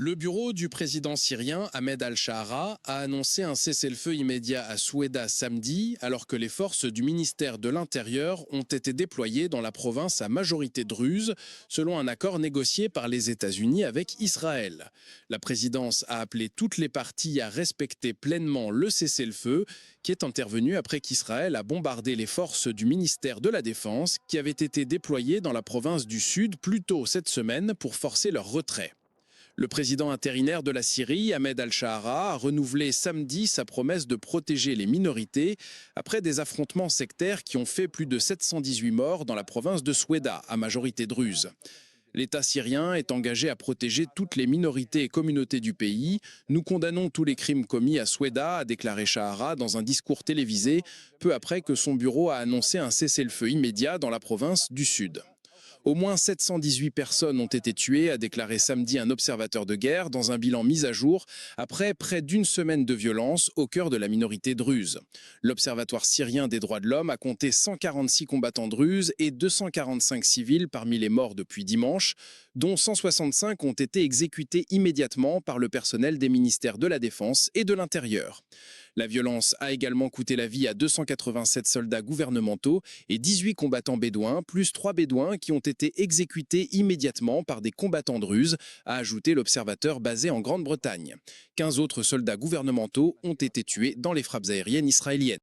Le bureau du président syrien Ahmed al-Shahra a annoncé un cessez-le-feu immédiat à Soueida samedi, alors que les forces du ministère de l'Intérieur ont été déployées dans la province à majorité druze, selon un accord négocié par les États-Unis avec Israël. La présidence a appelé toutes les parties à respecter pleinement le cessez-le-feu, qui est intervenu après qu'Israël a bombardé les forces du ministère de la Défense, qui avaient été déployées dans la province du Sud plus tôt cette semaine pour forcer leur retrait. Le président intérimaire de la Syrie, Ahmed al-Shahra, a renouvelé samedi sa promesse de protéger les minorités après des affrontements sectaires qui ont fait plus de 718 morts dans la province de Soueida, à majorité druze. L'État syrien est engagé à protéger toutes les minorités et communautés du pays. Nous condamnons tous les crimes commis à Soueida, a déclaré Shahra dans un discours télévisé, peu après que son bureau a annoncé un cessez-le-feu immédiat dans la province du Sud. Au moins 718 personnes ont été tuées, a déclaré samedi un observateur de guerre dans un bilan mis à jour après près d'une semaine de violence au cœur de la minorité druze. L'Observatoire syrien des droits de l'homme a compté 146 combattants druzes et 245 civils parmi les morts depuis dimanche, dont 165 ont été exécutés immédiatement par le personnel des ministères de la Défense et de l'Intérieur. La violence a également coûté la vie à 287 soldats gouvernementaux et 18 combattants bédouins, plus 3 bédouins qui ont été exécutés immédiatement par des combattants druzes, a ajouté l'observateur basé en Grande-Bretagne. 15 autres soldats gouvernementaux ont été tués dans les frappes aériennes israéliennes.